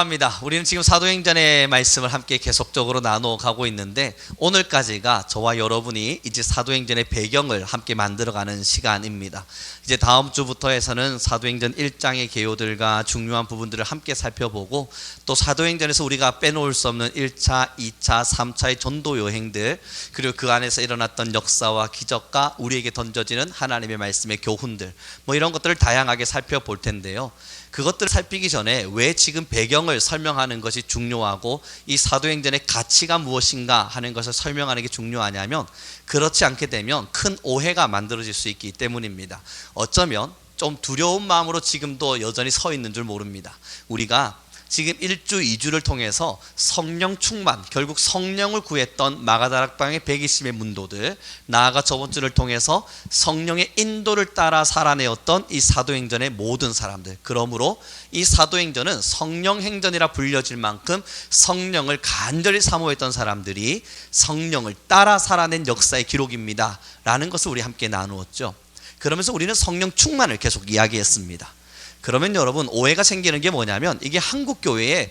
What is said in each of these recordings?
합니다. 우리는 지금 사도행전의 말씀을 함께 계속적으로 나눠가고 있는데, 오늘까지가 저와 여러분이 이제 사도행전의 배경을 함께 만들어가는 시간입니다. 이제 다음 주부터 해서는 사도행전 1장의 개요들과 중요한 부분들을 함께 살펴보고, 또 사도행전에서 우리가 빼놓을 수 없는 1차, 2차, 3차의 전도 여행들, 그리고 그 안에서 일어났던 역사와 기적과 우리에게 던져지는 하나님의 말씀의 교훈들, 이런 것들을 다양하게 살펴볼 텐데요. 그것들을 살피기 전에 왜 지금 배경을 설명하는 것이 중요하고 이 사도행전의 가치가 무엇인가 하는 것을 설명하는 게 중요하냐면, 그렇지 않게 되면 큰 오해가 만들어질 수 있기 때문입니다. 어쩌면 좀 두려운 마음으로 지금도 여전히 서 있는 줄 모릅니다. 우리가 지금 1주, 2주를 통해서 성령 충만, 결국 성령을 구했던 마가다락방의 120의 문도들, 나아가 저번 주를 통해서 성령의 인도를 따라 살아내었던 이 사도행전의 모든 사람들, 그러므로 이 사도행전은 성령행전이라 불려질 만큼 성령을 간절히 사모했던 사람들이 성령을 따라 살아낸 역사의 기록입니다 라는 것을 우리 함께 나누었죠. 그러면서 우리는 성령 충만을 계속 이야기했습니다. 그러면 여러분, 오해가 생기는 게 뭐냐면, 이게 한국교회의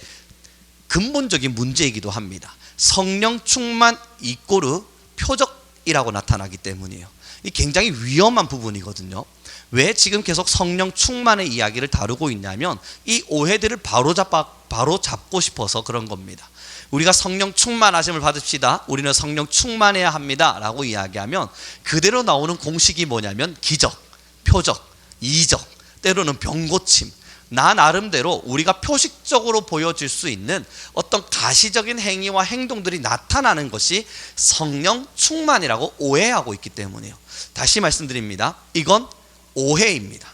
근본적인 문제이기도 합니다. 성령 충만 이꼬르 표적이라고 나타나기 때문이에요. 이 굉장히 위험한 부분이거든요. 왜 지금 계속 성령 충만의 이야기를 다루고 있냐면, 이 오해들을 바로 잡고 싶어서 그런 겁니다. 우리가 성령 충만하심을 받읍시다, 우리는 성령 충만해야 합니다 라고 이야기하면 그대로 나오는 공식이 뭐냐면 기적, 표적, 이적, 때로는 병고침, 나 나름대로 우리가 표식적으로 보여질 수 있는 어떤 가시적인 행위와 행동들이 나타나는 것이 성령 충만이라고 오해하고 있기 때문이에요. 다시 말씀드립니다. 이건 오해입니다.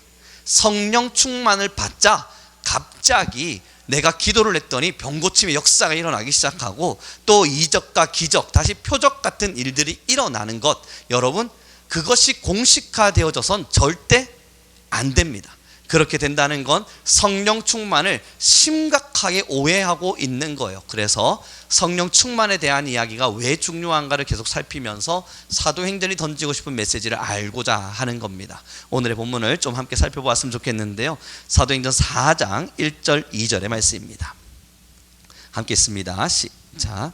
성령 충만을 받자 갑자기 내가 기도를 했더니 병고침의 역사가 일어나기 시작하고, 또 이적과 기적, 다시 표적 같은 일들이 일어나는 것, 여러분, 그것이 공식화되어져선 절대 안 됩니다. 그렇게 된다는 건 성령 충만을 심각하게 오해하고 있는 거예요. 그래서 성령 충만에 대한 이야기가 왜 중요한가를 계속 살피면서 사도행전이 던지고 싶은 메시지를 알고자 하는 겁니다. 오늘의 본문을 좀 함께 살펴보았으면 좋겠는데요. 사도행전 4장 1절 2절의 말씀입니다. 함께 있습니다. 시작.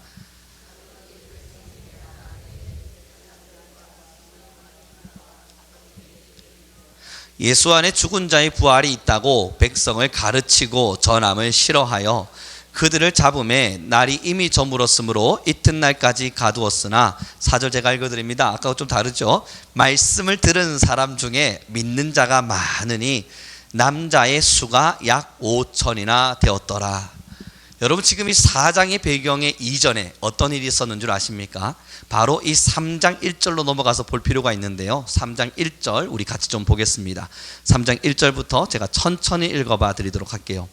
예수 안에 죽은 자의 부활이 있다고 백성을 가르치고 전함을 싫어하여 그들을 잡음에 날이 이미 저물었으므로 이튿날까지 가두었으나, 4절 제가 읽어드립니다. 아까와 좀 다르죠. 말씀을 들은 사람 중에 믿는 자가 많으니 남자의 수가 약 5천이나 되었더라. 여러분, 지금 이 4장의 배경의 이전에 어떤 일이 있었는 줄 아십니까? 바로 이 3장 1절로 넘어가서 볼 필요가 있는데요. 3장 1절 우리 같이 좀 보겠습니다. 3장 1절부터 제가 천천히 읽어봐 드리도록 할게요.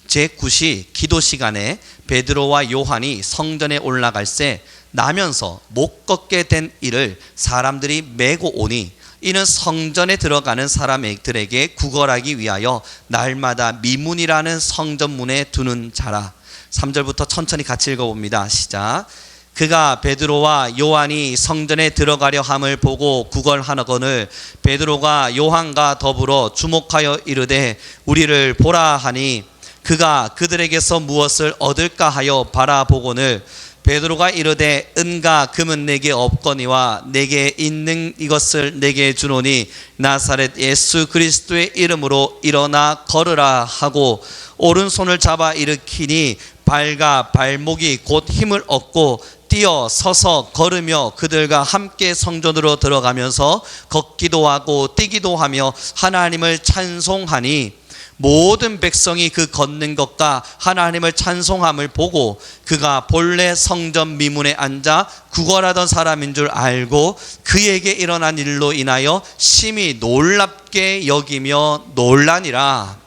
제9시 기도 시간에 베드로와 요한이 성전에 올라갈새 나면서 못 걷게 된 이를 사람들이 메고 오니, 이는 성전에 들어가는 사람들에게 구걸하기 위하여 날마다 미문이라는 성전문에 두는 자라. 3절부터 천천히 같이 읽어봅니다. 시작. 그가 베드로와 요한이 성전에 들어가려 함을 보고 구걸하거늘 베드로가 요한과 더불어 주목하여 이르되 우리를 보라 하니, 그가 그들에게서 무엇을 얻을까 하여 바라보거늘 베드로가 이르되 은과 금은 내게 없거니와 내게 있는 이것을 내게 주노니 나사렛 예수 그리스도의 이름으로 일어나 걸으라 하고 오른손을 잡아 일으키니 발과 발목이 곧 힘을 얻고 뛰어 서서 걸으며 그들과 함께 성전으로 들어가면서 걷기도 하고 뛰기도 하며 하나님을 찬송하니, 모든 백성이 그 걷는 것과 하나님을 찬송함을 보고 그가 본래 성전 미문에 앉아 구걸하던 사람인 줄 알고 그에게 일어난 일로 인하여 심히 놀랍게 여기며 놀라니라.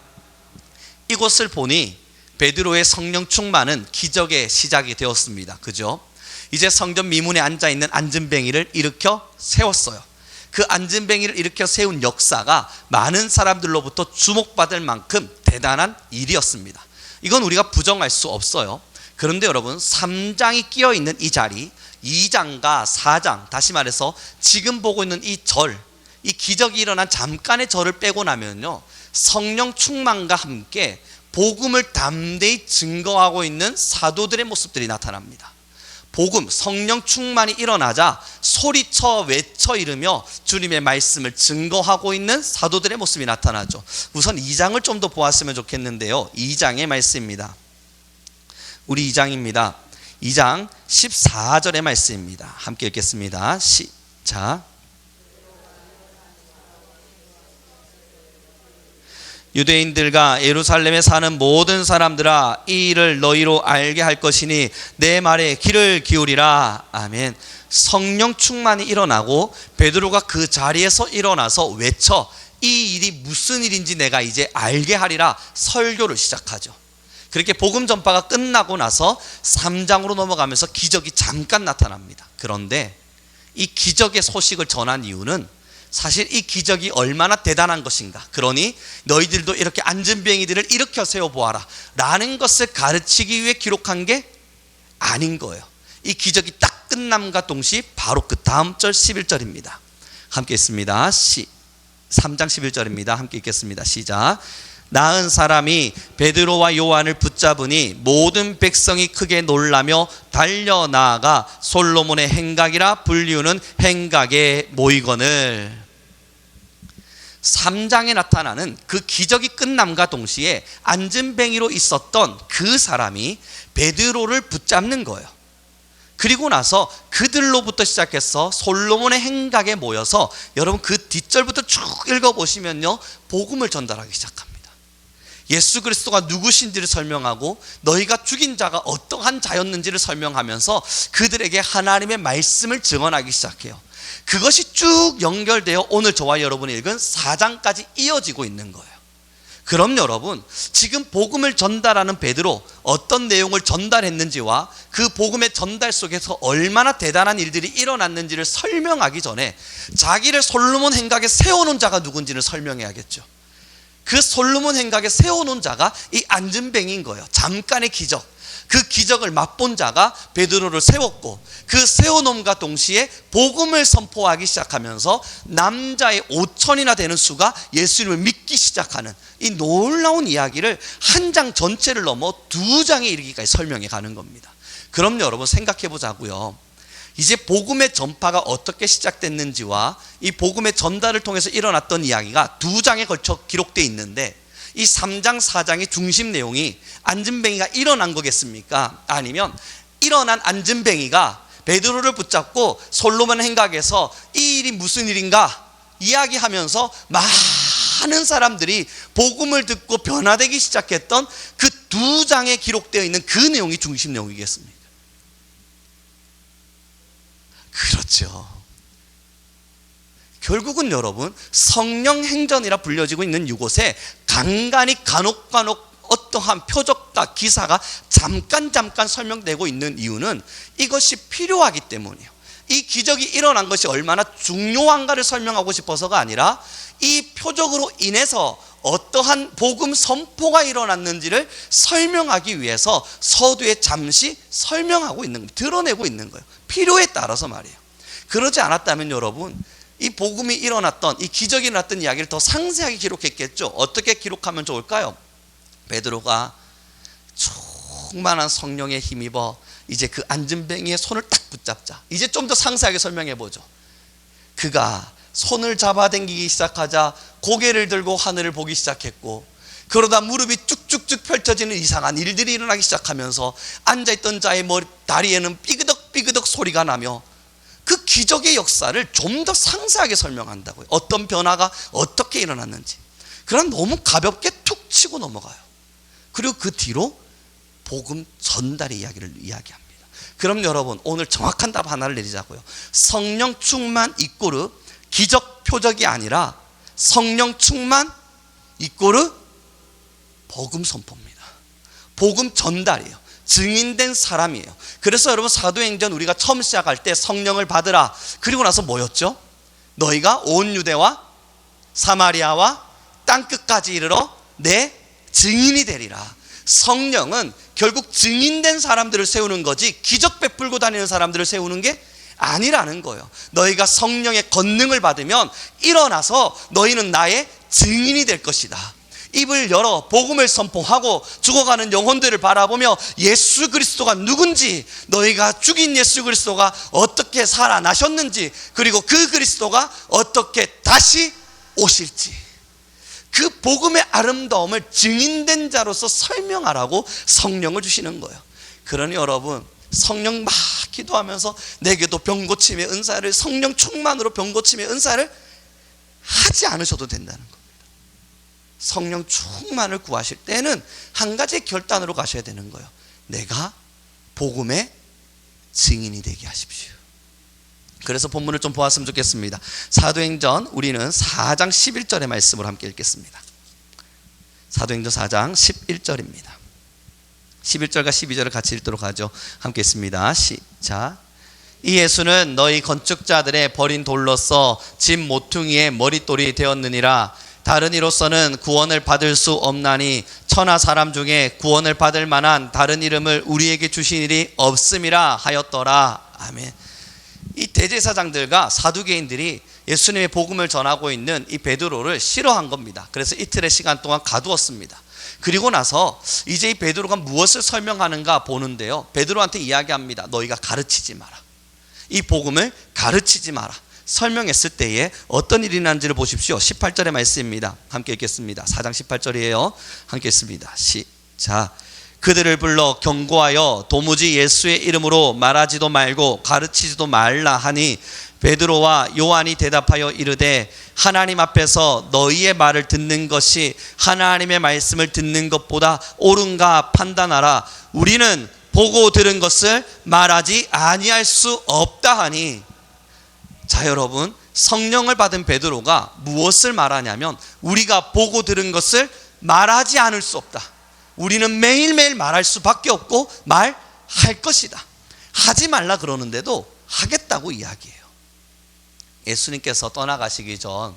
이곳을 보니 베드로의 성령 충만은 기적의 시작이 되었습니다. 그죠? 이제 성전 미문에 앉아있는 안진뱅이를 일으켜 세웠어요. 그 안진뱅이를 일으켜 세운 역사가 많은 사람들로부터 주목받을 만큼 대단한 일이었습니다. 이건 우리가 부정할 수 없어요. 그런데 여러분, 3장이 끼어있는 이 자리, 2장과 4장, 다시 말해서 지금 보고 있는 이 절, 이 기적이 일어난 잠깐의 절을 빼고 나면요, 성령 충만과 함께 복음을 담대히 증거하고 있는 사도들의 모습들이 나타납니다. 복음, 성령 충만이 일어나자 소리쳐 외쳐 이르며 주님의 말씀을 증거하고 있는 사도들의 모습이 나타나죠. 우선 2장을 좀 더 보았으면 좋겠는데요. 2장의 말씀입니다. 우리 2장입니다. 2장 14절의 말씀입니다. 함께 읽겠습니다. 시작. 유대인들과 예루살렘에 사는 모든 사람들아, 이 일을 너희로 알게 할 것이니 내 말에 귀를 기울이라. 아멘. 성령 충만이 일어나고 베드로가 그 자리에서 일어나서 외쳐 이 일이 무슨 일인지 내가 이제 알게 하리라 설교를 시작하죠. 그렇게 복음 전파가 끝나고 나서 3장으로 넘어가면서 기적이 잠깐 나타납니다. 그런데 이 기적의 소식을 전한 이유는 사실 이 기적이 얼마나 대단한 것인가, 그러니 너희들도 이렇게 안전뱅이들을 일으켜 세워보아라 라는 것을 가르치기 위해 기록한 게 아닌 거예요. 이 기적이 딱 끝남과 동시에 바로 그 다음 절 11절입니다. 함께 읽습니다. 3장 11절입니다. 함께 읽겠습니다. 시작. 나은 사람이 베드로와 요한을 붙잡으니 모든 백성이 크게 놀라며 달려나아가 솔로몬의 행각이라 불리우는 행각에 모이거늘. 3장에 나타나는 그 기적이 끝남과 동시에 안전뱅이로 있었던 그 사람이 베드로를 붙잡는 거예요. 그리고 나서 그들로부터 시작해서 솔로몬의 행각에 모여서, 여러분 그 뒷절부터 쭉 읽어보시면요, 복음을 전달하기 시작합니다. 예수 그리스도가 누구신지를 설명하고 너희가 죽인 자가 어떠한 자였는지를 설명하면서 그들에게 하나님의 말씀을 증언하기 시작해요. 그것이 쭉 연결되어 오늘 저와 여러분이 읽은 4장까지 이어지고 있는 거예요. 그럼 여러분, 지금 복음을 전달하는 베드로 어떤 내용을 전달했는지와 그 복음의 전달 속에서 얼마나 대단한 일들이 일어났는지를 설명하기 전에 자기를 솔로몬 행각에 세워놓은 자가 누군지를 설명해야겠죠. 그 솔로몬 행각에 세워놓은 자가 이 안전뱅이인 거예요. 잠깐의 기적, 그 기적을 맛본 자가 베드로를 세웠고, 그 세워놓음과 동시에 복음을 선포하기 시작하면서 남자의 5천이나 되는 수가 예수님을 믿기 시작하는 이 놀라운 이야기를 한 장 전체를 넘어 2장에 이르기까지 설명해 가는 겁니다. 그럼 여러분 생각해 보자고요. 이제 복음의 전파가 어떻게 시작됐는지와 이 복음의 전달을 통해서 일어났던 이야기가 2장에 걸쳐 기록되어 있는데, 이 3장 4장의 중심 내용이 안전뱅이가 일어난 거겠습니까? 아니면 일어난 안전뱅이가 베드로를 붙잡고 솔로몬 행각에서 이 일이 무슨 일인가 이야기하면서 많은 사람들이 복음을 듣고 변화되기 시작했던 그 2장에 기록되어 있는 그 내용이 중심 내용이겠습니까? 그렇죠. 결국은 여러분, 성령 행전이라 불려지고 있는 이곳에 간간히 간혹 어떠한 표적과 기사가 잠깐 설명되고 있는 이유는 이것이 필요하기 때문이에요. 이 기적이 일어난 것이 얼마나 중요한가를 설명하고 싶어서가 아니라 이 표적으로 인해서 어떠한 복음 선포가 일어났는지를 설명하기 위해서 서두에 잠시 설명하고 있는 거예요. 드러내고 있는 거예요. 필요에 따라서 말이에요. 그러지 않았다면 여러분, 이 복음이 일어났던, 이 기적이 일어났던 이야기를 더 상세하게 기록했겠죠. 어떻게 기록하면 좋을까요? 베드로가 충만한 성령에 힘입어 이제 그 안전뱅이의 손을 딱 붙잡자. 이제 좀 더 상세하게 설명해 보죠. 그가 손을 잡아당기기 시작하자 고개를 들고 하늘을 보기 시작했고, 그러다 무릎이 쭉쭉쭉 펼쳐지는 이상한 일들이 일어나기 시작하면서 앉아있던 자의 다리에는 삐그덕 소리가 나며, 그 기적의 역사를 좀 더 상세하게 설명한다고요. 어떤 변화가 어떻게 일어났는지. 그러나 너무 가볍게 툭 치고 넘어가요. 그리고 그 뒤로 복음 전달의 이야기를 이야기합니다. 그럼 여러분, 오늘 정확한 답 하나를 내리자고요. 성령 충만 이꼬르 기적 표적이 아니라 성령 충만 이꼬르 복음 선포입니다. 복음 전달이에요. 증인된 사람이에요. 그래서 여러분, 사도행전 우리가 처음 시작할 때 성령을 받으라, 그리고 나서 뭐였죠? 너희가 온 유대와 사마리아와 땅끝까지 이르러 내 증인이 되리라. 성령은 결국 증인된 사람들을 세우는 거지 기적 베풀고 다니는 사람들을 세우는 게 아니라는 거예요. 너희가 성령의 권능을 받으면 일어나서 너희는 나의 증인이 될 것이다. 입을 열어 복음을 선포하고 죽어가는 영혼들을 바라보며 예수 그리스도가 누군지, 너희가 죽인 예수 그리스도가 어떻게 살아나셨는지, 그리고 그 그리스도가 어떻게 다시 오실지, 그 복음의 아름다움을 증인된 자로서 설명하라고 성령을 주시는 거예요. 그러니 여러분, 성령 막 기도하면서 내게도 병고침의 은사를, 성령 충만으로 병고침의 은사를 하지 않으셔도 된다는 겁니다. 성령 충만을 구하실 때는 한 가지 결단으로 가셔야 되는 거예요. 내가 복음의 증인이 되게 하십시오. 그래서 본문을 좀 보았으면 좋겠습니다. 사도행전, 우리는 4장 11절의 말씀을 함께 읽겠습니다. 사도행전 4장 11절입니다. 11절과 12절을 같이 읽도록 하죠. 함께 읽습니다. 시작. 이 예수는 너희 건축자들의 버린 돌로서 집 모퉁이의 머릿돌이 되었느니라. 다른 이로서는 구원을 받을 수 없나니 천하 사람 중에 구원을 받을 만한 다른 이름을 우리에게 주신 일이 없음이라 하였더라. 아멘. 이 대제사장들과 사두개인들이 예수님의 복음을 전하고 있는 이 베드로를 싫어한 겁니다. 그래서 이틀의 시간 동안 가두었습니다. 그리고 나서 이제 이 베드로가 무엇을 설명하는가 보는데요, 베드로한테 이야기합니다. 너희가 가르치지 마라. 이 복음을 가르치지 마라. 설명했을 때에 어떤 일이 났는지를 보십시오. 18절의 말씀입니다. 함께 읽겠습니다. 4장 18절이에요. 함께 읽습니다. 시작. 그들을 불러 경고하여 도무지 예수의 이름으로 말하지도 말고 가르치지도 말라 하니 베드로와 요한이 대답하여 이르되 하나님 앞에서 너희의 말을 듣는 것이 하나님의 말씀을 듣는 것보다 옳은가 판단하라. 우리는 보고 들은 것을 말하지 아니할 수 없다 하니. 자, 여러분, 성령을 받은 베드로가 무엇을 말하냐면 우리가 보고 들은 것을 말하지 않을 수 없다. 우리는 매일매일 말할 수밖에 없고 말할 것이다. 하지 말라 그러는데도 하겠다고 이야기해요. 예수님께서 떠나가시기 전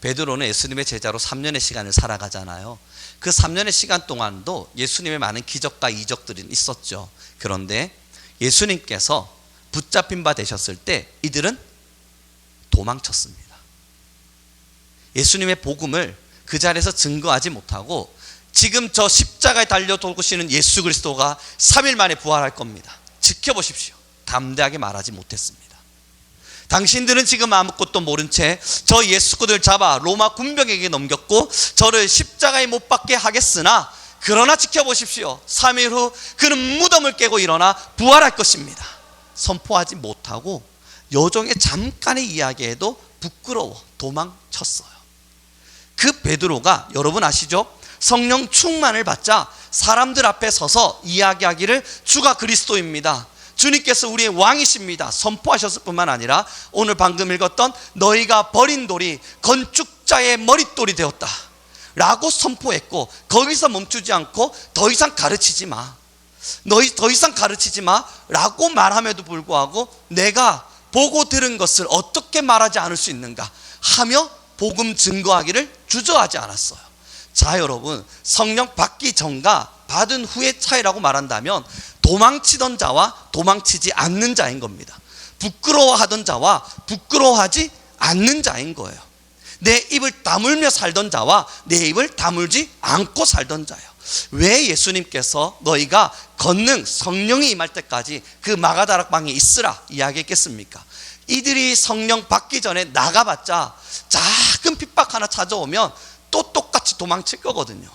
베드로는 예수님의 제자로 3년의 시간을 살아가잖아요. 그 3년의 시간 동안도 예수님의 많은 기적과 이적들이 있었죠. 그런데 예수님께서 붙잡힌 바 되셨을 때 이들은 도망쳤습니다. 예수님의 복음을 그 자리에서 증거하지 못하고 지금 저 십자가에 달려 돌으시는 예수 그리스도가 3일 만에 부활할 겁니다. 지켜보십시오. 담대하게 말하지 못했습니다. 당신들은 지금 아무것도 모른 채 저 예수꾼을 잡아 로마 군병에게 넘겼고 저를 십자가에 못 박게 하겠으나 그러나 지켜보십시오. 3일 후 그는 무덤을 깨고 일어나 부활할 것입니다. 선포하지 못하고 여종의 잠깐의 이야기에도 부끄러워 도망쳤어요. 그 베드로가 여러분 아시죠? 성령 충만을 받자 사람들 앞에 서서 이야기하기를 주가 그리스도입니다, 주님께서 우리의 왕이십니다 선포하셨을 뿐만 아니라 오늘 방금 읽었던 너희가 버린 돌이 건축자의 머릿돌이 되었다 라고 선포했고, 거기서 멈추지 않고 더 이상 가르치지 마, 너희 더 이상 가르치지 마 라고 말함에도 불구하고 내가 보고 들은 것을 어떻게 말하지 않을 수 있는가 하며 복음 증거하기를 주저하지 않았어요. 자, 여러분, 성령 받기 전과 받은 후의 차이라고 말한다면 도망치던 자와 도망치지 않는 자인 겁니다. 부끄러워하던 자와 부끄러워하지 않는 자인 거예요. 내 입을 다물며 살던 자와 내 입을 다물지 않고 살던 자예요. 왜 예수님께서 너희가 권능 성령이 임할 때까지 그 마가다락방에 있으라 이야기했겠습니까? 이들이 성령 받기 전에 나가봤자 작은 핍박 하나 찾아오면 또 똑같이 도망칠 거거든요.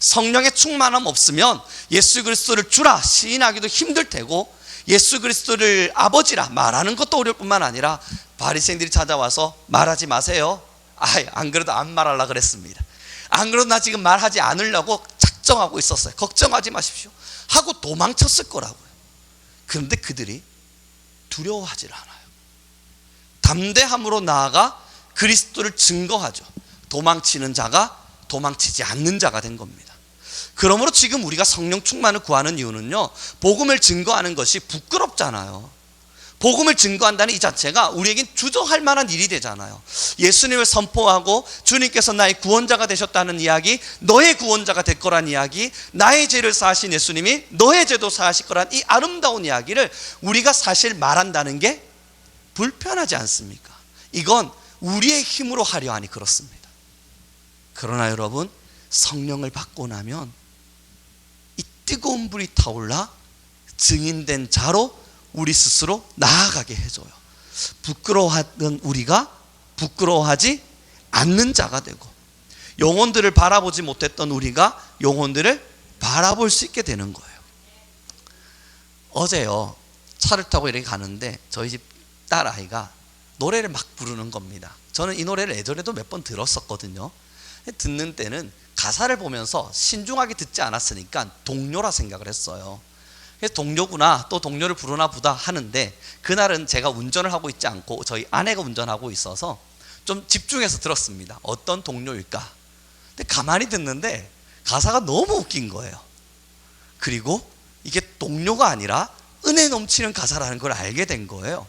성령의 충만함 없으면 예수 그리스도를 주라 시인하기도 힘들 테고 예수 그리스도를 아버지라 말하는 것도 어려울 뿐만 아니라 바리새인들이 찾아와서 말하지 마세요. 안 그래도 안 말하려고 그랬습니다. 안 그래도 나 지금 말하지 않으려고 작정하고 있었어요. 걱정하지 마십시오 하고 도망쳤을 거라고요. 그런데 그들이 두려워하지 않아요. 담대함으로 나아가 그리스도를 증거하죠. 도망치는 자가 도망치지 않는 자가 된 겁니다. 그러므로 지금 우리가 성령 충만을 구하는 이유는요, 복음을 증거하는 것이 부끄럽잖아요. 복음을 증거한다는 이 자체가 우리에겐 주저할 만한 일이 되잖아요. 예수님을 선포하고 주님께서 나의 구원자가 되셨다는 이야기, 너의 구원자가 될 거란 이야기, 나의 죄를 사하신 예수님이 너의 죄도 사하실 거란 이 아름다운 이야기를 우리가 사실 말한다는 게 불편하지 않습니까? 이건 우리의 힘으로 하려 하니 그렇습니다. 그러나 여러분, 성령을 받고 나면 이 뜨거운 불이 타올라 증인된 자로 우리 스스로 나아가게 해줘요. 부끄러워하던 우리가 부끄러워하지 않는 자가 되고, 영혼들을 바라보지 못했던 우리가 영혼들을 바라볼 수 있게 되는 거예요. 어제요, 차를 타고 이렇게 가는데 저희 집 딸아이가 노래를 막 부르는 겁니다. 저는 이 노래를 예전에도 몇 번 들었었거든요. 듣는 때는 가사를 보면서 신중하게 듣지 않았으니까 동요라 생각을 했어요. 그래서 동요구나, 또 동요를 부르나 보다 하는데, 그날은 제가 운전을 하고 있지 않고 저희 아내가 운전하고 있어서 좀 집중해서 들었습니다. 어떤 동요일까? 근데 가만히 듣는데 가사가 너무 웃긴 거예요. 그리고 이게 동요가 아니라 은혜 넘치는 가사라는 걸 알게 된 거예요.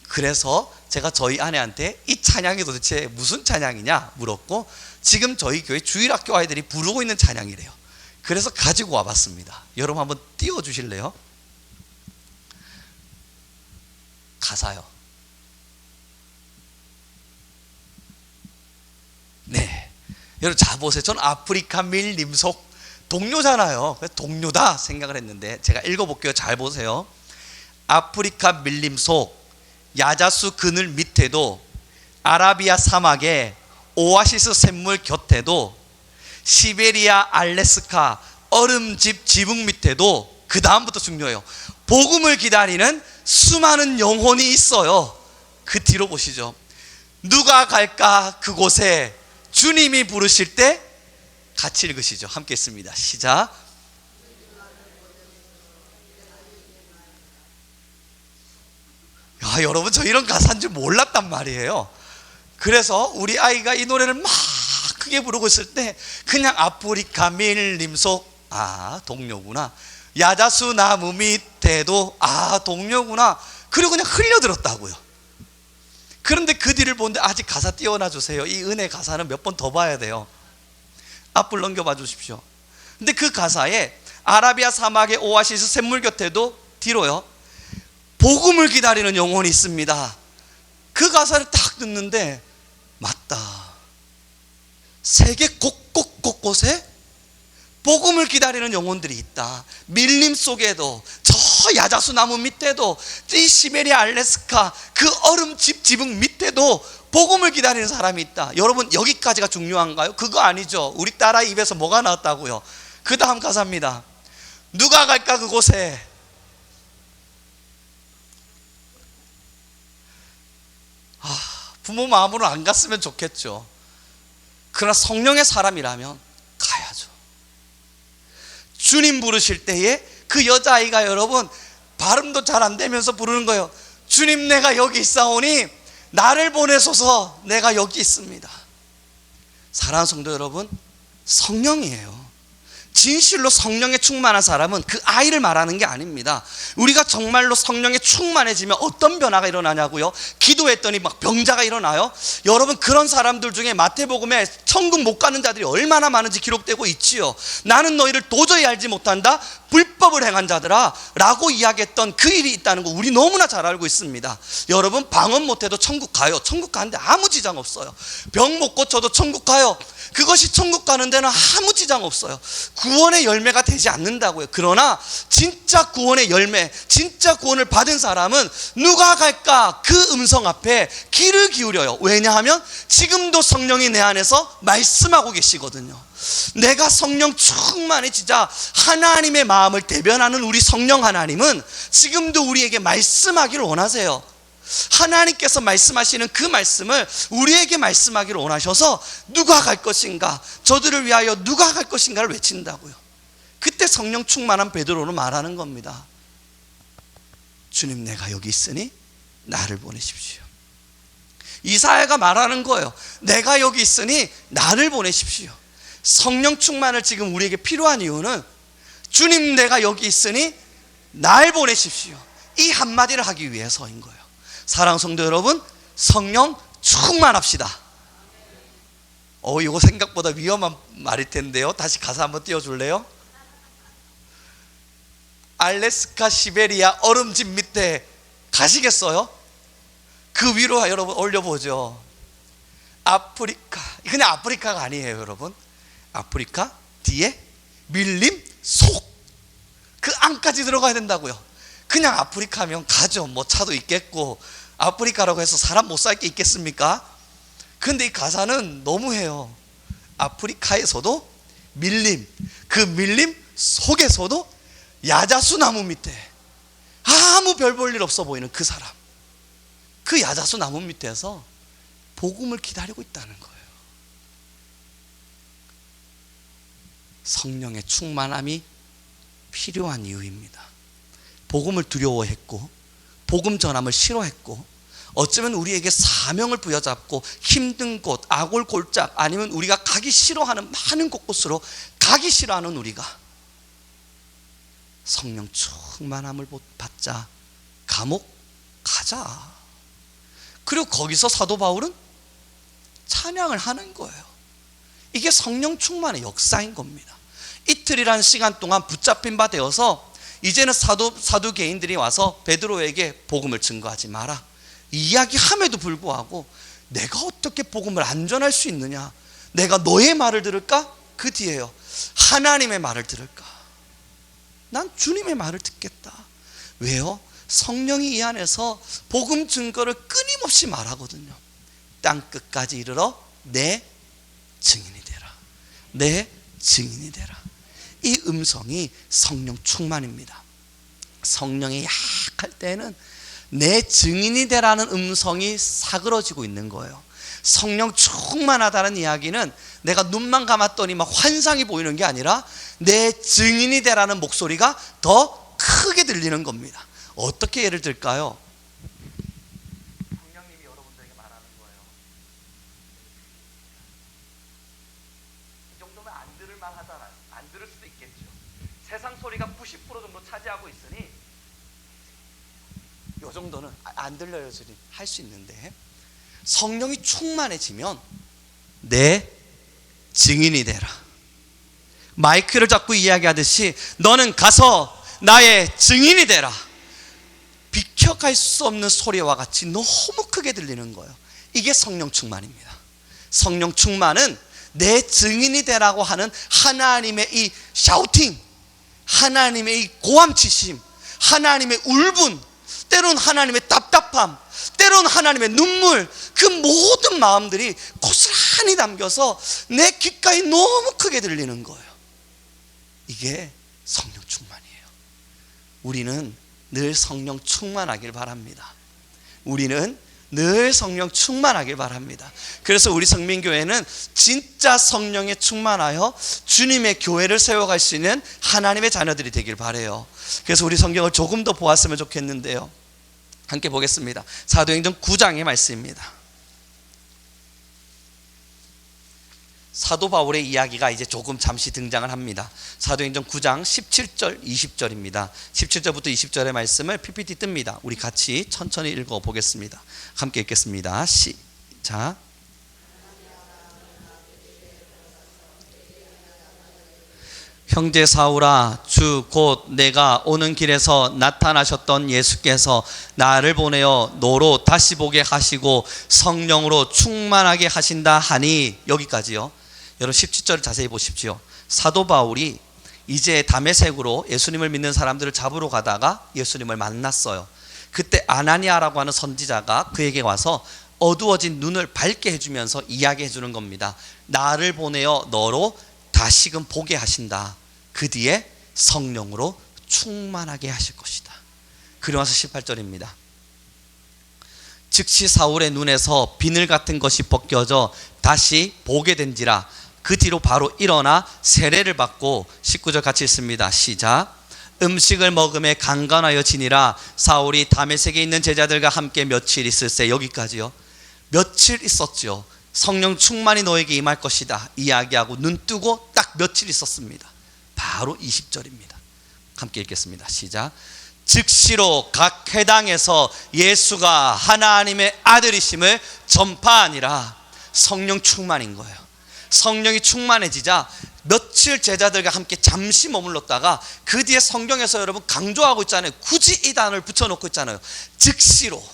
그래서 제가 저희 아내한테 이 찬양이 도대체 무슨 찬양이냐 물었고, 지금 저희 교회 주일학교 아이들이 부르고 있는 찬양이래요. 그래서 가지고 와봤습니다. 여러분 한번 띄워주실래요? 가사요. 네, 여러분 자 보세요. 전 아프리카 밀림속 동료잖아요. 그래서 동료다 생각을 했는데, 제가 읽어볼게요. 잘 보세요. 아프리카 밀림속 야자수 그늘 밑에도, 아라비아 사막의 오아시스 샘물 곁에도, 시베리아 알래스카 얼음집 지붕 밑에도, 그 다음부터 중요해요. 복음을 기다리는 수많은 영혼이 있어요. 그 뒤로 보시죠. 누가 갈까 그곳에, 주님이 부르실 때. 같이 읽으시죠. 함께 했습니다. 시작. 야, 여러분, 저 이런 가사인 줄 몰랐단 말이에요. 그래서 우리 아이가 이 노래를 막 크게 부르고 있을 때 그냥 아프리카 밀림속, 아 동료구나, 야자수 나무 밑에도, 아 동료구나, 그리고 그냥 흘려들었다고요. 그런데 그 뒤를 보는데 아직 가사 띄워놔 주세요. 이 은혜 가사는 몇 번 더 봐야 돼요. 앞을 넘겨봐 주십시오. 근데 그 가사에 아라비아 사막의 오아시스 샘물 곁에도, 뒤로요, 복음을 기다리는 영혼이 있습니다. 그 가사를 딱 듣는데 맞다. 세계 곳곳곳곳에 복음을 기다리는 영혼들이 있다. 밀림 속에도, 저 야자수 나무 밑에도, 이 시베리아 알래스카 그 얼음집 지붕 밑에도 복음을 기다리는 사람이 있다. 여러분, 여기까지가 중요한가요? 그거 아니죠. 우리 딸아이 입에서 뭐가 나왔다고요? 그 다음 가사입니다. 누가 갈까 그곳에. 부모 마음으로 안 갔으면 좋겠죠. 그러나 성령의 사람이라면 가야죠. 주님 부르실 때에 그 여자아이가 여러분 발음도 잘 안 되면서 부르는 거예요. 주님, 내가 여기 있사오니 나를 보내소서. 내가 여기 있습니다. 사랑하는 성도 여러분, 성령이에요. 진실로 성령에 충만한 사람은 그 아이를 말하는 게 아닙니다. 우리가 정말로 성령에 충만해지면 어떤 변화가 일어나냐고요? 기도했더니 막 병자가 일어나요? 여러분, 그런 사람들 중에 마태복음에 천국 못 가는 자들이 얼마나 많은지 기록되고 있지요. 나는 너희를 도저히 알지 못한다, 불법을 행한 자들아 라고 이야기했던 그 일이 있다는 거 우리 너무나 잘 알고 있습니다. 여러분, 방언 못해도 천국 가요. 천국 가는데 아무 지장 없어요. 병 못 고쳐도 천국 가요. 그것이 천국 가는 데는 아무 지장 없어요. 구원의 열매가 되지 않는다고요. 그러나 진짜 구원의 열매, 진짜 구원을 받은 사람은 누가 갈까 그 음성 앞에 귀를 기울여요. 왜냐하면 지금도 성령이 내 안에서 말씀하고 계시거든요. 내가 성령 충만해지자 하나님의 마음을 대변하는 우리 성령 하나님은 지금도 우리에게 말씀하기를 원하세요. 하나님께서 말씀하시는 그 말씀을 우리에게 말씀하기를 원하셔서 누가 갈 것인가, 저들을 위하여 누가 갈 것인가를 외친다고요. 그때 성령 충만한 베드로는 말하는 겁니다. 주님, 내가 여기 있으니 나를 보내십시오. 이사야가 말하는 거예요. 내가 여기 있으니 나를 보내십시오. 성령 충만을 지금 우리에게 필요한 이유는 주님, 내가 여기 있으니 날 보내십시오. 이 한마디를 하기 위해서인 거예요. 사랑하는 성도 여러분, 성령 충만합시다. 이거 생각보다 위험한 말일 텐데요. 다시 가사 한번 띄워줄래요? 알래스카 시베리아 얼음집 밑에 가시겠어요? 그 위로 여러분 올려보죠. 아프리카 그냥 아프리카가 아니에요, 여러분. 아프리카 뒤에 밀림 속, 그 안까지 들어가야 된다고요. 그냥 아프리카 하면 가죠. 뭐 차도 있겠고, 아프리카라고 해서 사람 못 살 게 있겠습니까? 근데 이 가사는 너무해요. 아프리카에서도 밀림, 그 밀림 속에서도 야자수 나무 밑에 아무 별 볼 일 없어 보이는 그 사람, 그 야자수 나무 밑에서 복음을 기다리고 있다는 거예요. 성령의 충만함이 필요한 이유입니다. 복음을 두려워했고, 복음 전함을 싫어했고, 어쩌면 우리에게 사명을 부여잡고 힘든 곳, 아골 골짝, 아니면 우리가 가기 싫어하는 많은 곳곳으로 가기 싫어하는 우리가 성령 충만함을 받자, 감옥 가자. 그리고 거기서 사도 바울은 찬양을 하는 거예요. 이게 성령 충만의 역사인 겁니다. 이틀이라는 시간 동안 붙잡힌 바 되어서 이제는 사두개인들이 와서 베드로에게 복음을 증거하지 마라 이야기함에도 불구하고 내가 어떻게 복음을 안전할 수 있느냐, 내가 너의 말을 들을까? 그 뒤에요, 하나님의 말을 들을까? 난 주님의 말을 듣겠다. 왜요? 성령이 이 안에서 복음 증거를 끊임없이 말하거든요. 땅끝까지 이르러 내 증인이 되라, 내 증인이 되라. 이 음성이 성령 충만입니다. 성령이 약할 때는 내 증인이 되라는 음성이 사그러지고 있는 거예요. 성령 충만하다는 이야기는 내가 눈만 감았더니 막 환상이 보이는 게 아니라 내 증인이 되라는 목소리가 더 크게 들리는 겁니다. 어떻게 예를 들까요? 성령님이 여러분들에게 말하는 거예요. 이 정도면 안 들을 만하잖아요. 안 들을 수도 있겠죠. 세상 소리가 90% 정도 차지하고 있으니 이 정도는 안 들려요. 할 수 있는데, 성령이 충만해지면 내 증인이 되라. 마이크를 잡고 이야기하듯이 너는 가서 나의 증인이 되라. 비켜갈 수 없는 소리와 같이 너무 크게 들리는 거예요. 이게 성령 충만입니다. 성령 충만은 내 증인이 되라고 하는 하나님의 이 샤우팅, 하나님의 이 고함치심, 하나님의 울분, 때론 하나님의 답답함, 때론 하나님의 눈물, 그 모든 마음들이 고스란히 담겨서 내 귓가에 너무 크게 들리는 거예요. 이게 성령 충만이에요. 우리는 늘 성령 충만하길 바랍니다. 우리는 늘 성령 충만하길 바랍니다. 그래서 우리 성민교회는 진짜 성령에 충만하여 주님의 교회를 세워갈 수 있는 하나님의 자녀들이 되길 바라요. 그래서 우리 성경을 조금 더 보았으면 좋겠는데요, 함께 보겠습니다. 사도행전 9장의 말씀입니다. 사도 바울의 이야기가 이제 조금 잠시 등장을 합니다. 사도행전 9장 17절 20절입니다. 17절부터 20절의 말씀을 PPT 뜹니다. 우리 같이 천천히 읽어보겠습니다. 함께 읽겠습니다. 시작. 형제 사울아, 주 곧 내가 오는 길에서 나타나셨던 예수께서 나를 보내어 너로 다시 보게 하시고 성령으로 충만하게 하신다 하니. 여기까지요. 여러분 17절을 자세히 보십시오. 사도 바울이 이제 다메섹으로 예수님을 믿는 사람들을 잡으러 가다가 예수님을 만났어요. 그때 아나니아라고 하는 선지자가 그에게 와서 어두워진 눈을 밝게 해주면서 이야기해 주는 겁니다. 나를 보내어 너로 다시금 보게 하신다. 그 뒤에 성령으로 충만하게 하실 것이다. 그리고 나서 18절입니다. 즉시 사울의 눈에서 비늘 같은 것이 벗겨져 다시 보게 된지라. 그 뒤로 바로 일어나 세례를 받고. 19절 같이 읽습니다. 시작. 음식을 먹음에 강건하여 지니라. 사울이 다메섹에 있는 제자들과 함께 며칠 있을세. 여기까지요. 며칠 있었죠. 성령 충만이 너에게 임할 것이다 이야기하고 눈 뜨고 딱 며칠 있었습니다. 바로 20절입니다. 함께 읽겠습니다. 시작. 즉시로 각 회당에서 예수가 하나님의 아들이심을 전파하니라. 성령 충만인 거예요. 성령이 충만해지자 며칠 제자들과 함께 잠시 머물렀다가 그 뒤에 성경에서 여러분 강조하고 있잖아요. 굳이 이 단어를 붙여놓고 있잖아요. 즉시로.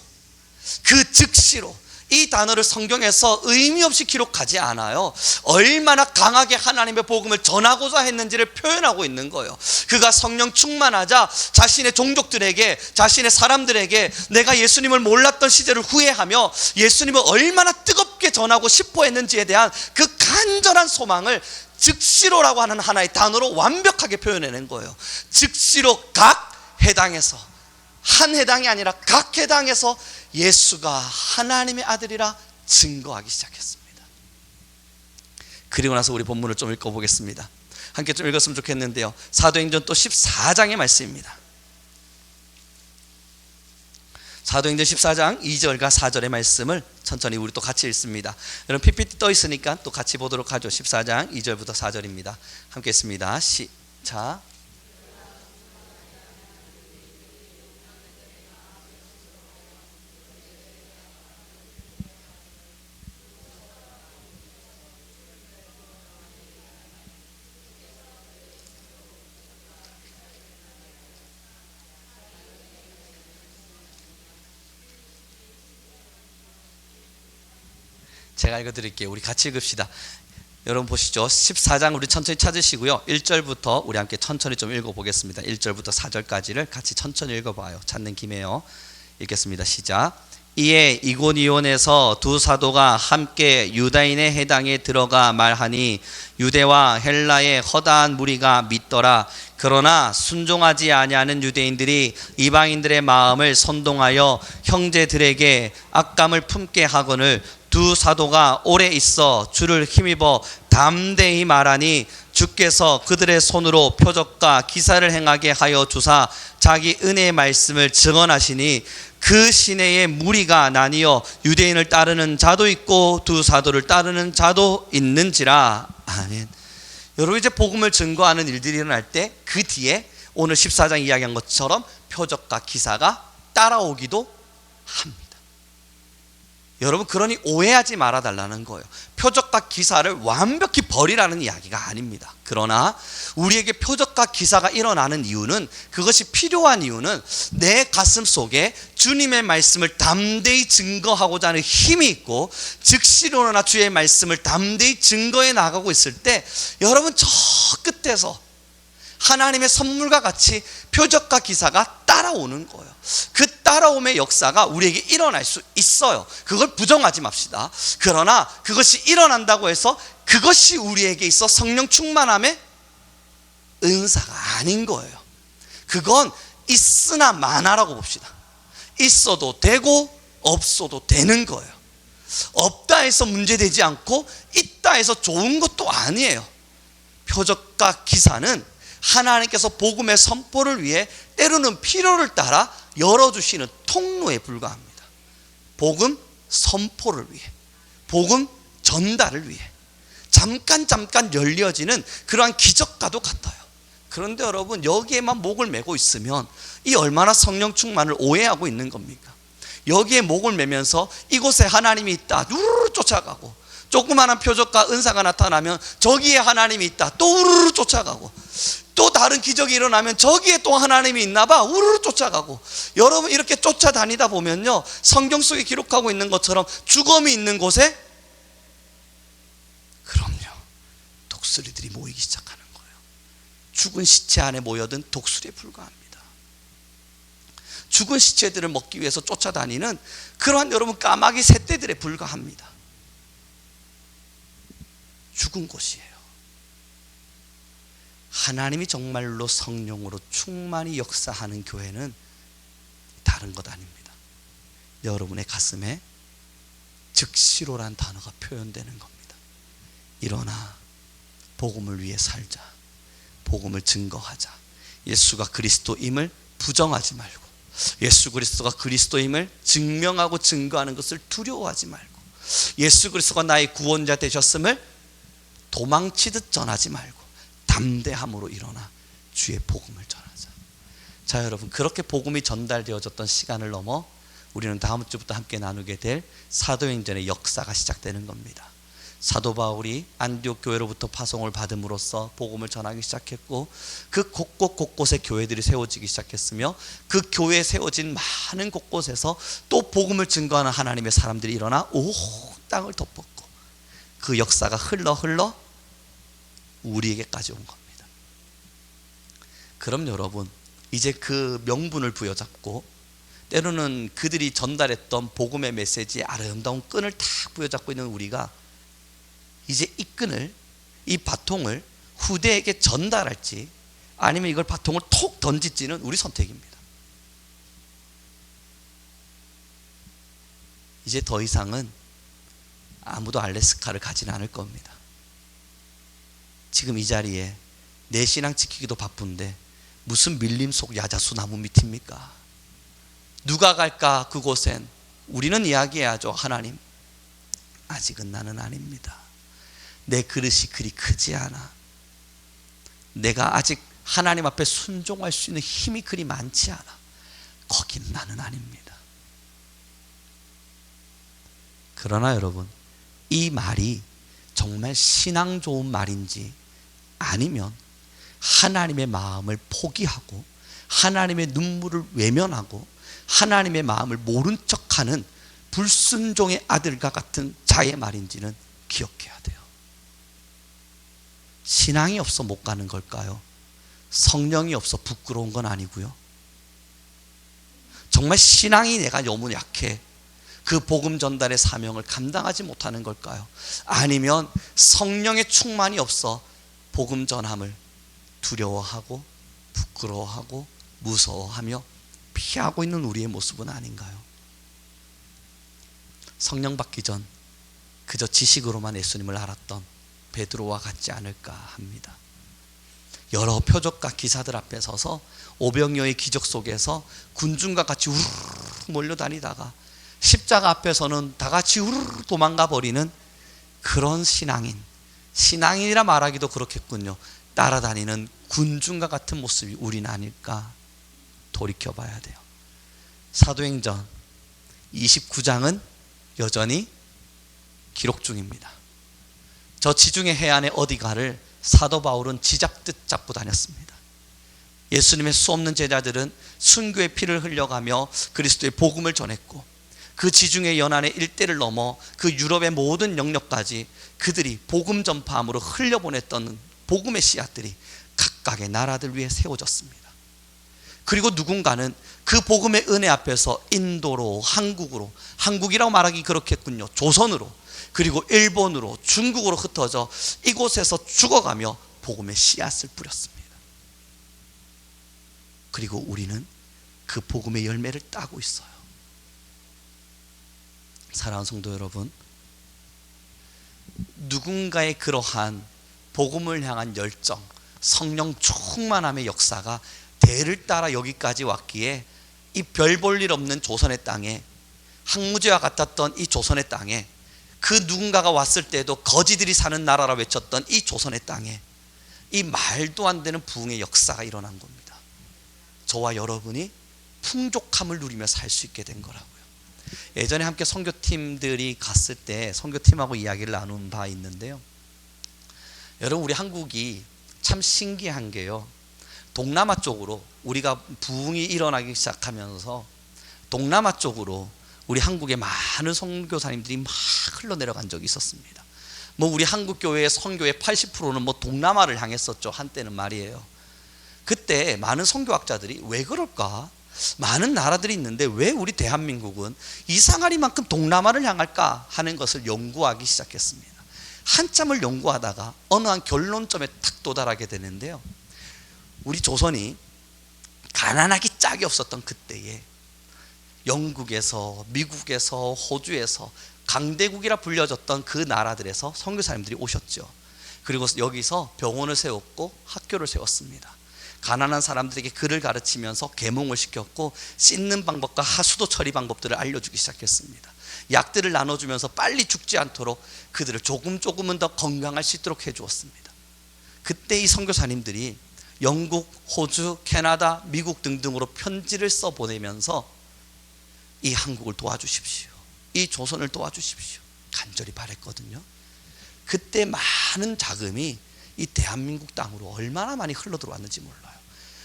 그 즉시로 이 단어를 성경에서 의미 없이 기록하지 않아요. 얼마나 강하게 하나님의 복음을 전하고자 했는지를 표현하고 있는 거예요. 그가 성령 충만하자 자신의 종족들에게, 자신의 사람들에게 내가 예수님을 몰랐던 시절을 후회하며 예수님을 얼마나 뜨겁게 전하고 싶어 했는지에 대한 그 간절한 소망을 즉시로라고 하는 하나의 단어로 완벽하게 표현해낸 거예요. 즉시로, 각 해당에서, 한 해당이 아니라 각 해당에서 예수가 하나님의 아들이라 증거하기 시작했습니다. 그리고 나서 우리 본문을 좀 읽어보겠습니다. 함께 좀 읽었으면 좋겠는데요, 사도행전 또 14장의 말씀입니다. 사도행전 14장 2절과 4절의 말씀을 천천히 우리 또 같이 읽습니다. 여러분 PPT 떠 있으니까 또 같이 보도록 하죠. 14장 2절부터 4절입니다. 함께 읽습니다. 시작. 제가 읽어드릴게요. 우리 같이 읽읍시다. 여러분 보시죠. 14장 우리 천천히 찾으시고요, 1절부터 우리 함께 천천히 좀 읽어보겠습니다. 1절부터 4절까지를 같이 천천히 읽어봐요. 찾는 김에요. 읽겠습니다. 시작. 이에 이고니온에서 두 사도가 함께 유다인의 해당에 들어가 말하니 유대와 헬라의 허다한 무리가 믿더라. 그러나 순종하지 아니하는 유대인들이 이방인들의 마음을 선동하여 형제들에게 악감을 품게 하거늘 두 사도가 오래 있어 주를 힘입어 담대히 말하니 주께서 그들의 손으로 표적과 기사를 행하게 하여 주사 자기 은혜의 말씀을 증언하시니 그 시내에 무리가 나뉘어 유대인을 따르는 자도 있고 두 사도를 따르는 자도 있는지라. 아멘. 여러분 이제 복음을 증거하는 일들이 일어날 때 그 뒤에 오늘 14장 이야기한 것처럼 표적과 기사가 따라오기도 합니다. 여러분 그러니 오해하지 말아달라는 거예요. 표적과 기사를 완벽히 버리라는 이야기가 아닙니다. 그러나 우리에게 표적과 기사가 일어나는 이유는, 그것이 필요한 이유는 내 가슴 속에 주님의 말씀을 담대히 증거하고자 하는 힘이 있고 즉시로나 주의 말씀을 담대히 증거해 나가고 있을 때 여러분 저 끝에서 하나님의 선물과 같이 표적과 기사가 따라오는 거예요. 그 따라옴의 역사가 우리에게 일어날 수 있어요. 그걸 부정하지 맙시다. 그러나 그것이 일어난다고 해서 그것이 우리에게 있어 성령 충만함의 은사가 아닌 거예요. 그건 있으나 마나라고 봅시다. 있어도 되고 없어도 되는 거예요. 없다 해서 문제되지 않고 있다 해서 좋은 것도 아니에요. 표적과 기사는 하나님께서 복음의 선포를 위해 때로는 필요를 따라 열어주시는 통로에 불과합니다. 복음 선포를 위해, 복음 전달을 위해 잠깐 열려지는 그러한 기적과도 같아요. 그런데 여러분 여기에만 목을 메고 있으면 이 얼마나 성령 충만을 오해하고 있는 겁니까? 여기에 목을 메면서 이곳에 하나님이 있다 우르르 쫓아가고, 조그마한 표적과 은사가 나타나면 저기에 하나님이 있다 또 우르르 쫓아가고, 또 다른 기적이 일어나면 저기에 또 하나님이 있나 봐 우르르 쫓아가고. 여러분 이렇게 쫓아다니다 보면요, 성경 속에 기록하고 있는 것처럼 죽음이 있는 곳에, 그럼요, 독수리들이 모이기 시작하는 거예요. 죽은 시체 안에 모여든 독수리에 불과합니다. 죽은 시체들을 먹기 위해서 쫓아다니는 그러한 여러분 까마귀 새떼들에 불과합니다. 죽은 곳이에요. 하나님이 정말로 성령으로 충만히 역사하는 교회는 다른 것 아닙니다. 여러분의 가슴에 즉시로란 단어가 표현되는 겁니다. 일어나 복음을 위해 살자. 복음을 증거하자. 예수가 그리스도임을 부정하지 말고, 예수 그리스도가 그리스도임을 증명하고 증거하는 것을 두려워하지 말고, 예수 그리스도가 나의 구원자 되셨음을 도망치듯 전하지 말고 담대함으로 일어나 주의 복음을 전하자. 자 여러분, 그렇게 복음이 전달되어졌던 시간을 넘어 우리는 다음 주부터 함께 나누게 될 사도행전의 역사가 시작되는 겁니다. 사도 바울이 안디옥 교회로부터 파송을 받음으로써 복음을 전하기 시작했고, 그 곳곳에 교회들이 세워지기 시작했으며, 그 교회에 세워진 많은 곳곳에서 또 복음을 증거하는 하나님의 사람들이 일어나 온 땅을 덮었고, 그 역사가 흘러 우리에게까지 온 겁니다. 그럼 여러분, 이제 그 명분을 부여잡고, 때로는 그들이 전달했던 복음의 메시지의 아름다운 끈을 탁 부여잡고 있는 우리가 이제 이 끈을, 이 바통을 후대에게 전달할지 아니면 이걸 바통을 톡 던질지는 우리 선택입니다. 이제 더 이상은 아무도 알래스카를 가지는 않을 겁니다. 지금 이 자리에 내 신앙 지키기도 바쁜데 무슨 밀림 속 야자수 나무 밑입니까? 누가 갈까 그곳엔? 우리는 이야기해야죠. 하나님, 아직은 나는 아닙니다. 내 그릇이 그리 크지 않아. 내가 아직 하나님 앞에 순종할 수 있는 힘이 그리 많지 않아. 거긴 나는 아닙니다. 그러나 여러분, 이 말이 정말 신앙 좋은 말인지 아니면 하나님의 마음을 포기하고 하나님의 눈물을 외면하고 하나님의 마음을 모른 척하는 불순종의 아들과 같은 자의 말인지는 기억해야 돼요. 신앙이 없어 못 가는 걸까요? 성령이 없어 부끄러운 건 아니고요. 정말 신앙이 내가 너무 약해 그 복음 전달의 사명을 감당하지 못하는 걸까요? 아니면 성령의 충만이 없어 복음 전함을 두려워하고 부끄러워하고 무서워하며 피하고 있는 우리의 모습은 아닌가요? 성령 받기 전 그저 지식으로만 예수님을 알았던 베드로와 같지 않을까 합니다. 여러 표적과 기사들 앞에 서서 오병이어의 기적 속에서 군중과 같이 우르르 몰려다니다가 십자가 앞에서는 다 같이 우르르 도망가 버리는 그런 신앙인이라 말하기도 그렇겠군요. 따라다니는 군중과 같은 모습이 우린 아닐까 돌이켜봐야 돼요. 사도행전 29장은 여전히 기록 중입니다. 저 지중해 해안의 어디가를 사도 바울은 쥐잡듯 잡고 다녔습니다. 예수님의 수없는 제자들은 순교의 피를 흘려가며 그리스도의 복음을 전했고, 그 지중해 연안의 일대를 넘어 그 유럽의 모든 영역까지 그들이 복음 전파함으로 흘려보냈던 복음의 씨앗들이 각각의 나라들 위에 세워졌습니다. 그리고 누군가는 그 복음의 은혜 앞에서 인도로, 한국으로, 한국이라고 말하기 그렇겠군요. 조선으로, 그리고 일본으로, 중국으로 흩어져 이곳에서 죽어가며 복음의 씨앗을 뿌렸습니다. 그리고 우리는 그 복음의 열매를 따고 있어요. 사랑하는 성도 여러분, 누군가의 그러한 복음을 향한 열정, 성령 충만함의 역사가 대를 따라 여기까지 왔기에 이 별 볼 일 없는 조선의 땅에, 항무지와 같았던 이 조선의 땅에, 그 누군가가 왔을 때도 거지들이 사는 나라라 외쳤던 이 조선의 땅에 이 말도 안 되는 부흥의 역사가 일어난 겁니다. 저와 여러분이 풍족함을 누리며 살 수 있게 된 거라고요. 예전에 함께 선교팀들이 갔을 때 선교팀하고 이야기를 나눈 바 있는데요, 여러분, 우리 한국이 참 신기한 게요, 동남아 쪽으로 우리가 부흥이 일어나기 시작하면서 동남아 쪽으로 우리 한국의 많은 선교사님들이 막 흘러내려간 적이 있었습니다. 우리 한국 교회의 선교의 80%는 동남아를 향했었죠, 한때는 말이에요. 그때 많은 선교학자들이 왜 그럴까? 많은 나라들이 있는데 왜 우리 대한민국은 이상하리만큼 동남아를 향할까 하는 것을 연구하기 시작했습니다. 한참을 연구하다가 어느 한 결론점에 탁 도달하게 되는데요, 우리 조선이 가난하기 짝이 없었던 그때에 영국에서, 미국에서, 호주에서 강대국이라 불려졌던 그 나라들에서 선교사님들이 오셨죠. 그리고 여기서 병원을 세웠고 학교를 세웠습니다. 가난한 사람들에게 글을 가르치면서 계몽을 시켰고, 씻는 방법과 하수도 처리 방법들을 알려주기 시작했습니다. 약들을 나눠주면서 빨리 죽지 않도록 그들을 조금은 더 건강할 수 있도록 해주었습니다. 그때 이 선교사님들이 영국, 호주, 캐나다, 미국 등등으로 편지를 써보내면서 이 한국을 도와주십시오, 이 조선을 도와주십시오 간절히 바랬거든요. 그때 많은 자금이 이 대한민국 땅으로 얼마나 많이 흘러들어왔는지 몰라요.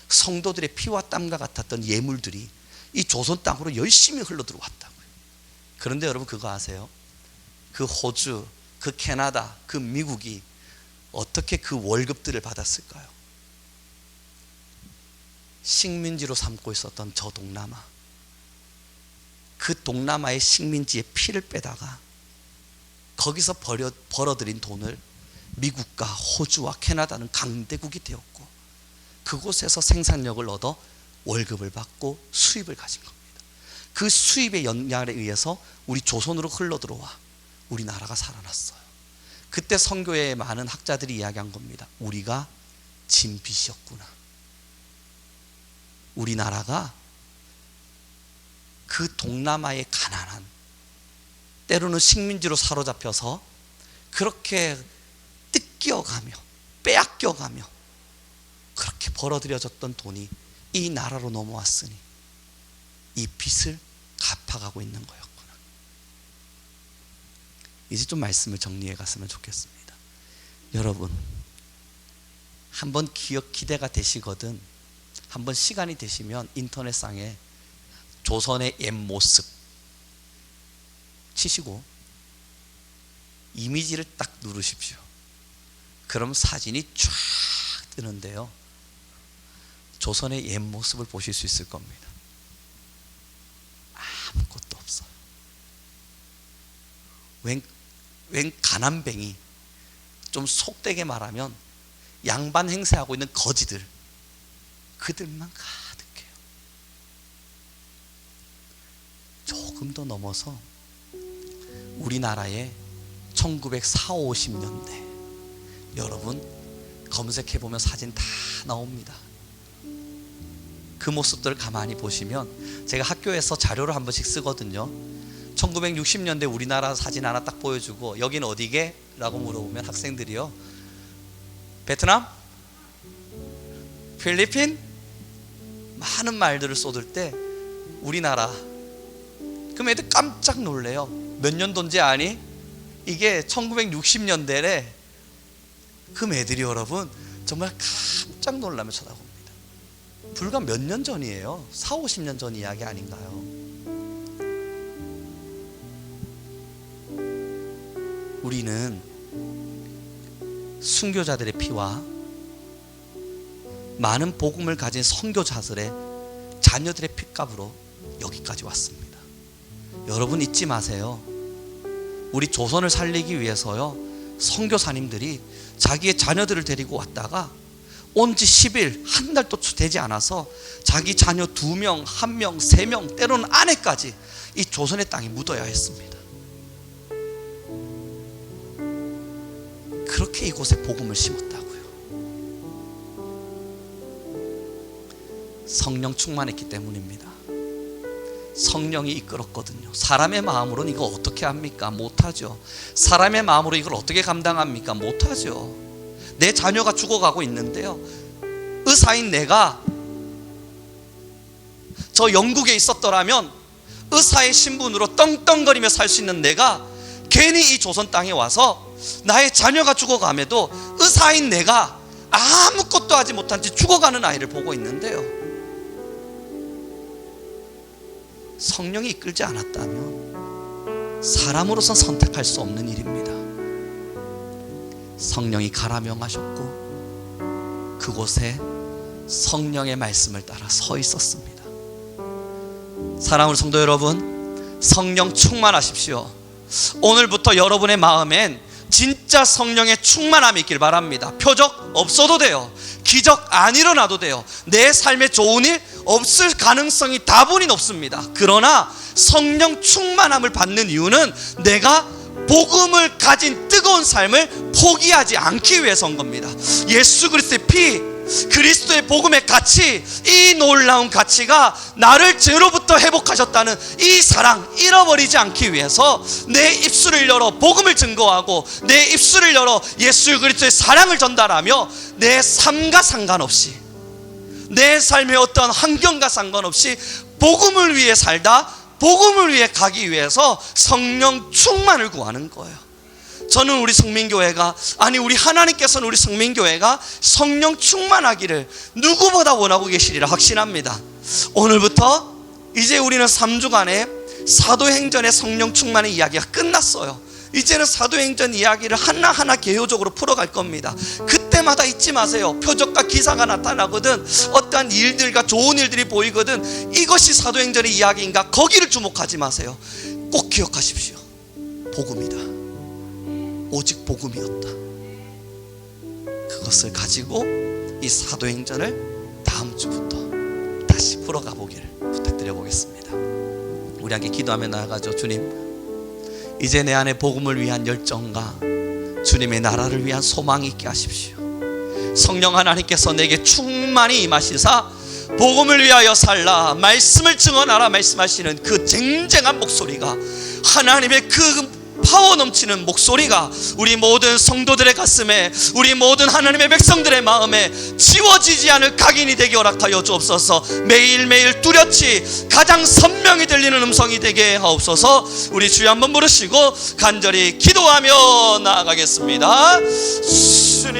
성도들의 피와 땀과 같았던 예물들이 이 조선 땅으로 열심히 흘러들어왔다고요. 그런데 여러분 그거 아세요? 그 호주, 그 캐나다, 그 미국이 어떻게 그 월급들을 받았을까요? 식민지로 삼고 있었던 저 동남아, 그 동남아의 식민지의 피를 빼다가 거기서 벌어들인 돈을 미국과 호주와 캐나다는 강대국이 되었고 그곳에서 생산력을 얻어 월급을 받고 수입을 가진 겁니다. 그 수입의 영향에 의해서 우리 조선으로 흘러들어와 우리나라가 살아났어요. 그때 선교의 많은 학자들이 이야기한 겁니다. 우리가 진빚이었구나. 우리나라가 그 동남아의 가난한, 때로는 식민지로 사로잡혀서 그렇게 뜯겨가며 빼앗겨가며 그렇게 벌어들여졌던 돈이 이 나라로 넘어왔으니 이 빚을 갚아가고 있는 거였구나. 이제 좀 말씀을 정리해 갔으면 좋겠습니다. 여러분, 한번 기대가 되시거든 한번 시간이 되시면 인터넷상에 조선의 옛 모습 치시고 이미지를 딱 누르십시오. 그럼 사진이 쫙 뜨는데요, 조선의 옛 모습을 보실 수 있을 겁니다. 아무것도 없어요. 웬 가난뱅이, 좀 속되게 말하면 양반 행세하고 있는 거지들, 그들만 가득해요. 조금 더 넘어서 우리나라의 1940, 50년대 여러분 검색해보면 사진 다 나옵니다. 그 모습들을 가만히 보시면, 제가 학교에서 자료를 한 번씩 쓰거든요. 1960년대 우리나라 사진 하나 딱 보여주고 여기는 어디게? 라고 물어보면 학생들이요, 베트남? 필리핀? 많은 말들을 쏟을 때 우리나라, 그럼 애들 깜짝 놀래요. 몇 년도인지 아니? 이게 1960년대래. 그럼 애들이 여러분 정말 깜짝 놀라며 쳐다봅니다. 불과 몇 년 전이에요. 40, 50년 전 이야기 아닌가요? 우리는 순교자들의 피와 많은 복음을 가진 선교자들의 자녀들의 핏값으로 여기까지 왔습니다. 여러분 잊지 마세요. 우리 조선을 살리기 위해서요, 선교사님들이 자기의 자녀들을 데리고 왔다가 온 지 10일, 한 달도 되지 않아서 자기 자녀 2명, 1명, 3명, 때로는 아내까지 이 조선의 땅에 묻어야 했습니다. 그렇게 이곳에 복음을 심었다고요. 성령 충만했기 때문입니다. 성령이 이끌었거든요. 사람의 마음으로는 이거 어떻게 합니까? 못하죠. 사람의 마음으로 이걸 어떻게 감당합니까? 못하죠. 내 자녀가 죽어가고 있는데요, 의사인 내가 저 영국에 있었더라면 의사의 신분으로 떵떵거리며 살 수 있는 내가 괜히 이 조선 땅에 와서 나의 자녀가 죽어감에도 의사인 내가 아무것도 하지 못한 채 죽어가는 아이를 보고 있는데요, 성령이 이끌지 않았다면 사람으로선 선택할 수 없는 일입니다. 성령이 가라 명하셨고 그곳에 성령의 말씀을 따라 서 있었습니다. 사랑하는 성도 여러분, 성령 충만하십시오. 오늘부터 여러분의 마음엔 진짜 성령의 충만함이 있길 바랍니다. 표적 없어도 돼요. 기적 안 일어나도 돼요. 내 삶에 좋은 일 없을 가능성이 다분히 높습니다. 그러나 성령 충만함을 받는 이유는 내가 복음을 가진 뜨거운 삶을 포기하지 않기 위해서인 겁니다. 예수 그리스도의 피, 그리스도의 복음의 가치, 이 놀라운 가치가 나를 죄로부터 회복하셨다는 이 사랑, 잃어버리지 않기 위해서 내 입술을 열어 복음을 증거하고 내 입술을 열어 예수 그리스도의 사랑을 전달하며 내 삶과 상관없이, 내 삶의 어떤 환경과 상관없이 복음을 위해 살다 복음을 위해 가기 위해서 성령 충만을 구하는 거예요. 저는 우리 성민교회가, 아니 우리 하나님께서는 우리 성민교회가 성령 충만하기를 누구보다 원하고 계시리라 확신합니다. 오늘부터 이제 우리는 3주간의 사도행전의 성령 충만의 이야기가 끝났어요. 이제는 사도행전 이야기를 하나하나 개요적으로 풀어갈 겁니다. 그때마다 잊지 마세요. 표적과 기사가 나타나거든, 어떠한 일들과 좋은 일들이 보이거든, 이것이 사도행전의 이야기인가, 거기를 주목하지 마세요. 꼭 기억하십시오. 복음이다. 오직 복음이었다. 그것을 가지고 이 사도행전을 다음 주부터 다시 풀어가 보기를 부탁드려 보겠습니다. 우리 함께 기도하며 나아가죠. 주님, 이제 내 안에 복음을 위한 열정과 주님의 나라를 위한 소망이 있게 하십시오. 성령 하나님께서 내게 충만히 임하시사 복음을 위하여 살라, 말씀을 증언하라 말씀하시는 그 쟁쟁한 목소리가, 하나님의 그 파워 넘치는 목소리가 우리 모든 성도들의 가슴에, 우리 모든 하나님의 백성들의 마음에 지워지지 않을 각인이 되게 허락하여 주옵소서. 매일매일 뚜렷이 가장 선명히 들리는 음성이 되게 하옵소서. 우리 주여 한번 부르시고 간절히 기도하며 나아가겠습니다. 주님,